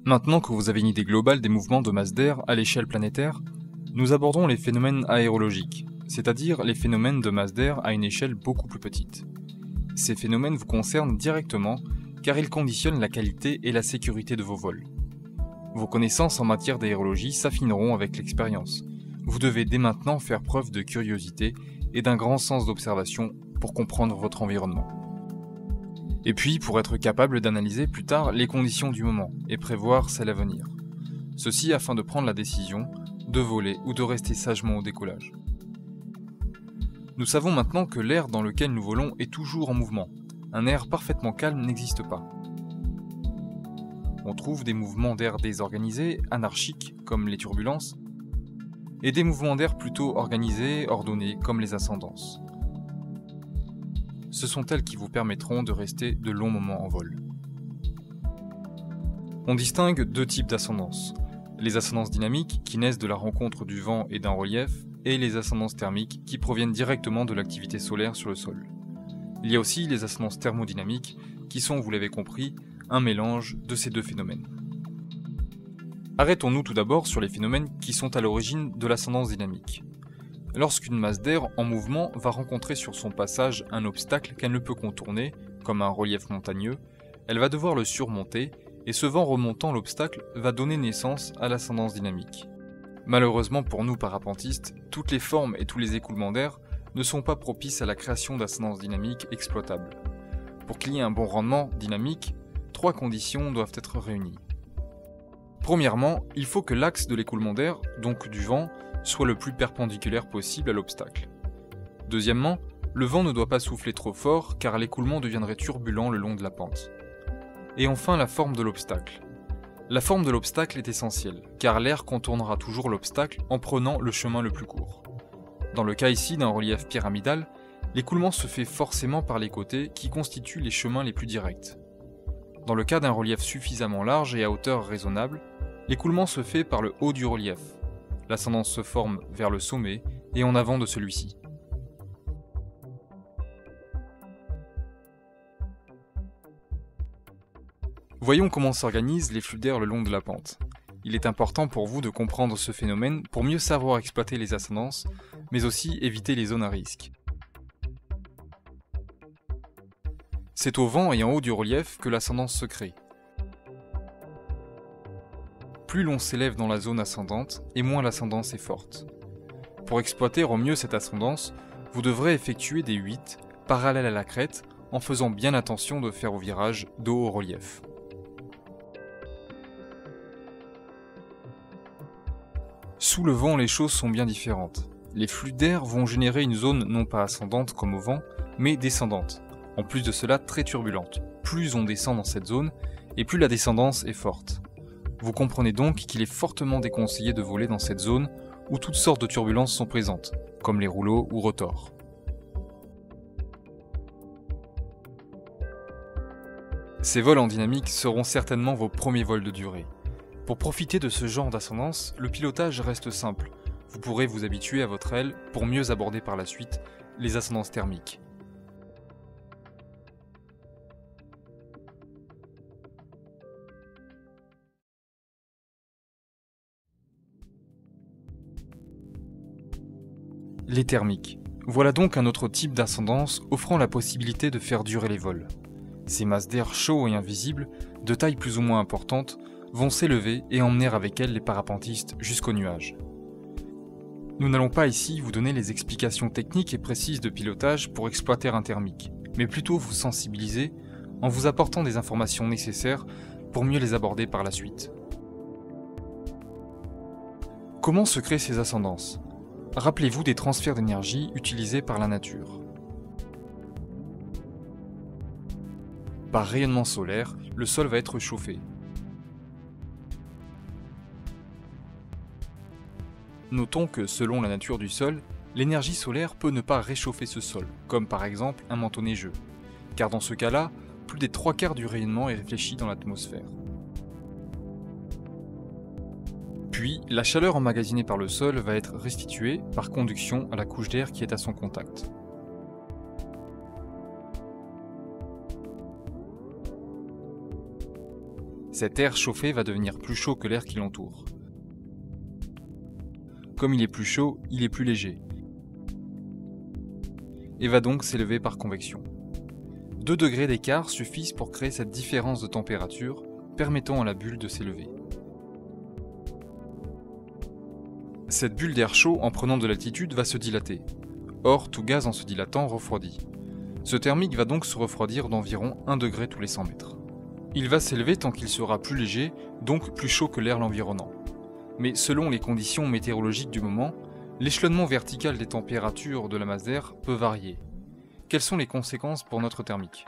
Maintenant que vous avez une idée globale des mouvements de masse d'air à l'échelle planétaire, nous abordons les phénomènes aérologiques, c'est-à-dire les phénomènes de masse d'air à une échelle beaucoup plus petite. Ces phénomènes vous concernent directement car ils conditionnent la qualité et la sécurité de vos vols. Vos connaissances en matière d'aérologie s'affineront avec l'expérience. Vous devez dès maintenant faire preuve de curiosité et d'un grand sens d'observation pour comprendre votre environnement. Et puis pour être capable d'analyser plus tard les conditions du moment et prévoir celles à venir. Ceci afin de prendre la décision de voler ou de rester sagement au décollage. Nous savons maintenant que l'air dans lequel nous volons est toujours en mouvement. Un air parfaitement calme n'existe pas. On trouve des mouvements d'air désorganisés, anarchiques, comme les turbulences, et des mouvements d'air plutôt organisés, ordonnés, comme les ascendances. Ce sont elles qui vous permettront de rester de longs moments en vol. On distingue deux types d'ascendances. Les ascendances dynamiques, qui naissent de la rencontre du vent et d'un relief, et les ascendances thermiques, qui proviennent directement de l'activité solaire sur le sol. Il y a aussi les ascendances thermodynamiques, qui sont, vous l'avez compris, un mélange de ces deux phénomènes. Arrêtons-nous tout d'abord sur les phénomènes qui sont à l'origine de l'ascendance dynamique. Lorsqu'une masse d'air en mouvement va rencontrer sur son passage un obstacle qu'elle ne peut contourner, comme un relief montagneux, elle va devoir le surmonter, et ce vent remontant l'obstacle va donner naissance à l'ascendance dynamique. Malheureusement pour nous parapentistes, toutes les formes et tous les écoulements d'air ne sont pas propices à la création d'ascendances dynamiques exploitables. Pour qu'il y ait un bon rendement dynamique, 3 conditions doivent être réunies. Premièrement, il faut que l'axe de l'écoulement d'air, donc du vent, soit le plus perpendiculaire possible à l'obstacle. Deuxièmement, le vent ne doit pas souffler trop fort car l'écoulement deviendrait turbulent le long de la pente. Et enfin, la forme de l'obstacle. La forme de l'obstacle est essentielle, car l'air contournera toujours l'obstacle en prenant le chemin le plus court. Dans le cas ici d'un relief pyramidal, l'écoulement se fait forcément par les côtés qui constituent les chemins les plus directs. Dans le cas d'un relief suffisamment large et à hauteur raisonnable, l'écoulement se fait par le haut du relief. L'ascendance se forme vers le sommet et en avant de celui-ci. Voyons comment s'organisent les flux d'air le long de la pente. Il est important pour vous de comprendre ce phénomène pour mieux savoir exploiter les ascendances, mais aussi éviter les zones à risque. C'est au vent et en haut du relief que l'ascendance se crée. Plus l'on s'élève dans la zone ascendante, et moins l'ascendance est forte. Pour exploiter au mieux cette ascendance, vous devrez effectuer des 8 parallèles à la crête en faisant bien attention de faire au virage dos au relief. Sous le vent, les choses sont bien différentes. Les flux d'air vont générer une zone non pas ascendante comme au vent, mais descendante. En plus de cela, très turbulente. Plus on descend dans cette zone, et plus la descendance est forte. Vous comprenez donc qu'il est fortement déconseillé de voler dans cette zone où toutes sortes de turbulences sont présentes, comme les rouleaux ou rotors. Ces vols en dynamique seront certainement vos premiers vols de durée. Pour profiter de ce genre d'ascendance, le pilotage reste simple. Vous pourrez vous habituer à votre aile pour mieux aborder par la suite les ascendances thermiques. Les thermiques. Voilà donc un autre type d'ascendance offrant la possibilité de faire durer les vols. Ces masses d'air chauds et invisibles, de taille plus ou moins importante, vont s'élever et emmener avec elles les parapentistes jusqu'aux nuages. Nous n'allons pas ici vous donner les explications techniques et précises de pilotage pour exploiter un thermique, mais plutôt vous sensibiliser en vous apportant des informations nécessaires pour mieux les aborder par la suite. Comment se créent ces ascendances ? Rappelez-vous des transferts d'énergie utilisés par la nature. Par rayonnement solaire, le sol va être chauffé. Notons que, selon la nature du sol, l'énergie solaire peut ne pas réchauffer ce sol, comme par exemple un manteau neigeux, car dans ce cas-là, plus des 3/4 du rayonnement est réfléchi dans l'atmosphère. Puis, la chaleur emmagasinée par le sol va être restituée par conduction à la couche d'air qui est à son contact. Cet air chauffé va devenir plus chaud que l'air qui l'entoure. Comme il est plus chaud, il est plus léger, et va donc s'élever par convection. 2 degrés d'écart suffisent pour créer cette différence de température, permettant à la bulle de s'élever. Cette bulle d'air chaud, en prenant de l'altitude, va se dilater. Or, tout gaz en se dilatant refroidit. Ce thermique va donc se refroidir d'environ 1 degré tous les 100 mètres. Il va s'élever tant qu'il sera plus léger, donc plus chaud que l'air l'environnant. Mais selon les conditions météorologiques du moment, l'échelonnement vertical des températures de la masse d'air peut varier. Quelles sont les conséquences pour notre thermique?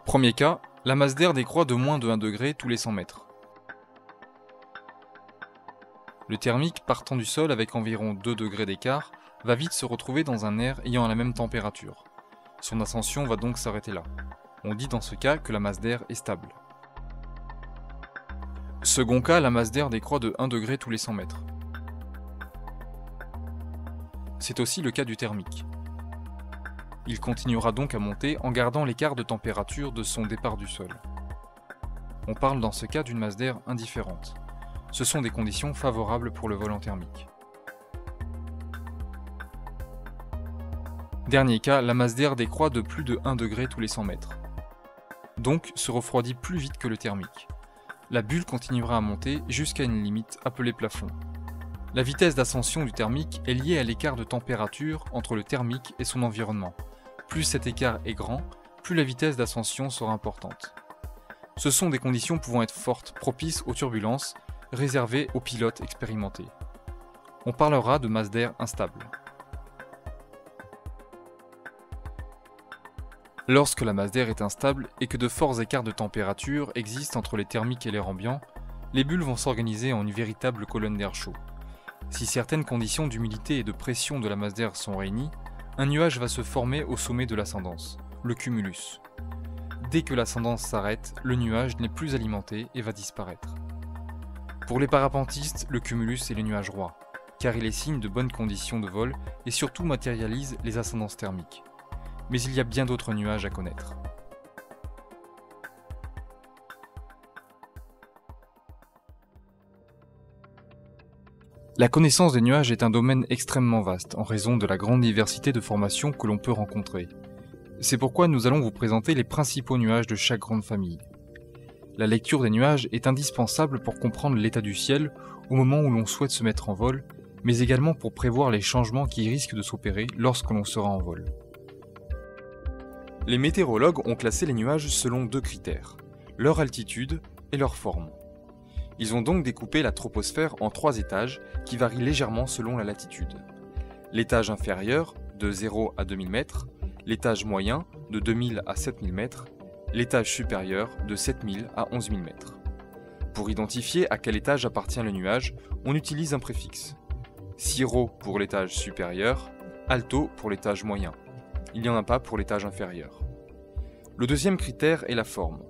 Premier cas, la masse d'air décroît de moins de 1 degré tous les 100 mètres. Le thermique, partant du sol avec environ 2 degrés d'écart, va vite se retrouver dans un air ayant la même température. Son ascension va donc s'arrêter là. On dit dans ce cas que la masse d'air est stable. Second cas, la masse d'air décroît de 1 degré tous les 100 mètres. C'est aussi le cas du thermique. Il continuera donc à monter en gardant l'écart de température de son départ du sol. On parle dans ce cas d'une masse d'air indifférente. Ce sont des conditions favorables pour le vol en thermique. Dernier cas, la masse d'air décroît de plus de 1 degré tous les 100 mètres. Donc se refroidit plus vite que le thermique. La bulle continuera à monter jusqu'à une limite appelée plafond. La vitesse d'ascension du thermique est liée à l'écart de température entre le thermique et son environnement. Plus cet écart est grand, plus la vitesse d'ascension sera importante. Ce sont des conditions pouvant être fortes, propices aux turbulences, réservées aux pilotes expérimentés. On parlera de masse d'air instable. Lorsque la masse d'air est instable et que de forts écarts de température existent entre les thermiques et l'air ambiant, les bulles vont s'organiser en une véritable colonne d'air chaud. Si certaines conditions d'humidité et de pression de la masse d'air sont réunies, un nuage va se former au sommet de l'ascendance, le cumulus. Dès que l'ascendance s'arrête, le nuage n'est plus alimenté et va disparaître. Pour les parapentistes, le cumulus est le nuage roi, car il est signe de bonnes conditions de vol et surtout matérialise les ascendances thermiques. Mais il y a bien d'autres nuages à connaître. La connaissance des nuages est un domaine extrêmement vaste en raison de la grande diversité de formations que l'on peut rencontrer. C'est pourquoi nous allons vous présenter les principaux nuages de chaque grande famille. La lecture des nuages est indispensable pour comprendre l'état du ciel au moment où l'on souhaite se mettre en vol, mais également pour prévoir les changements qui risquent de s'opérer lorsque l'on sera en vol. Les météorologues ont classé les nuages selon 2 critères, leur altitude et leur forme. Ils ont donc découpé la troposphère en 3 étages qui varient légèrement selon la latitude. L'étage inférieur, de 0 à 2000 mètres, l'étage moyen, de 2000 à 7000 mètres, l'étage supérieur, de 7000 à 11000 mètres. Pour identifier à quel étage appartient le nuage, on utilise un préfixe. Siro pour l'étage supérieur, alto pour l'étage moyen. Il n'y en a pas pour l'étage inférieur. Le deuxième critère est la forme.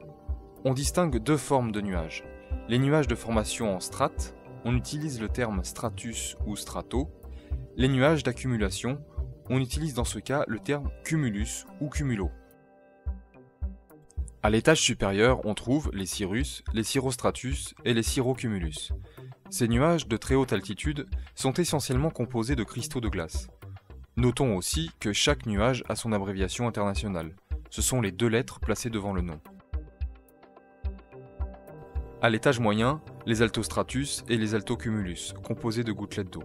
On distingue 2 formes de nuages. Les nuages de formation en strates, on utilise le terme stratus ou strato. Les nuages d'accumulation, on utilise dans ce cas le terme cumulus ou cumulo. À l'étage supérieur, on trouve les cirrus, les cirrostratus et les cirrocumulus. Ces nuages de très haute altitude sont essentiellement composés de cristaux de glace. Notons aussi que chaque nuage a son abréviation internationale. Ce sont les 2 lettres placées devant le nom. À l'étage moyen, les altostratus et les altocumulus, composés de gouttelettes d'eau.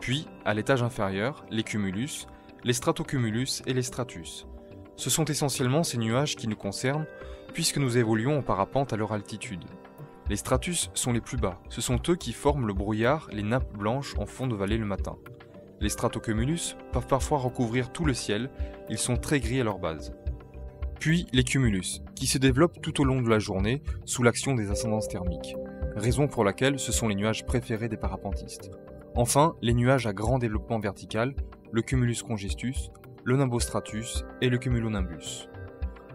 Puis, à l'étage inférieur, les cumulus, les stratocumulus et les stratus. Ce sont essentiellement ces nuages qui nous concernent, puisque nous évoluons en parapente à leur altitude. Les stratus sont les plus bas, ce sont eux qui forment le brouillard, les nappes blanches en fond de vallée le matin. Les stratocumulus peuvent parfois recouvrir tout le ciel, ils sont très gris à leur base. Puis les cumulus, qui se développent tout au long de la journée sous l'action des ascendances thermiques, raison pour laquelle ce sont les nuages préférés des parapentistes. Enfin, les nuages à grand développement vertical, le cumulus congestus, le nimbostratus et le cumulonimbus.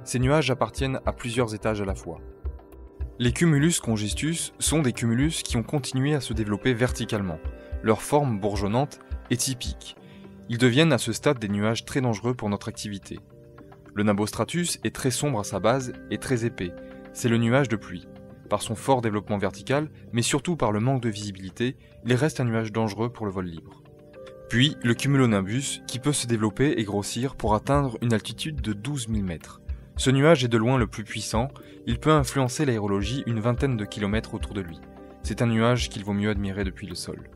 Ces nuages appartiennent à plusieurs étages à la fois. Les cumulus congestus sont des cumulus qui ont continué à se développer verticalement. Leur forme bourgeonnante est typique. Ils deviennent à ce stade des nuages très dangereux pour notre activité. Le nimbostratus est très sombre à sa base et très épais, c'est le nuage de pluie. Par son fort développement vertical, mais surtout par le manque de visibilité, il reste un nuage dangereux pour le vol libre. Puis le cumulonimbus, qui peut se développer et grossir pour atteindre une altitude de 12 000 mètres. Ce nuage est de loin le plus puissant, il peut influencer l'aérologie une vingtaine de kilomètres autour de lui. C'est un nuage qu'il vaut mieux admirer depuis le sol.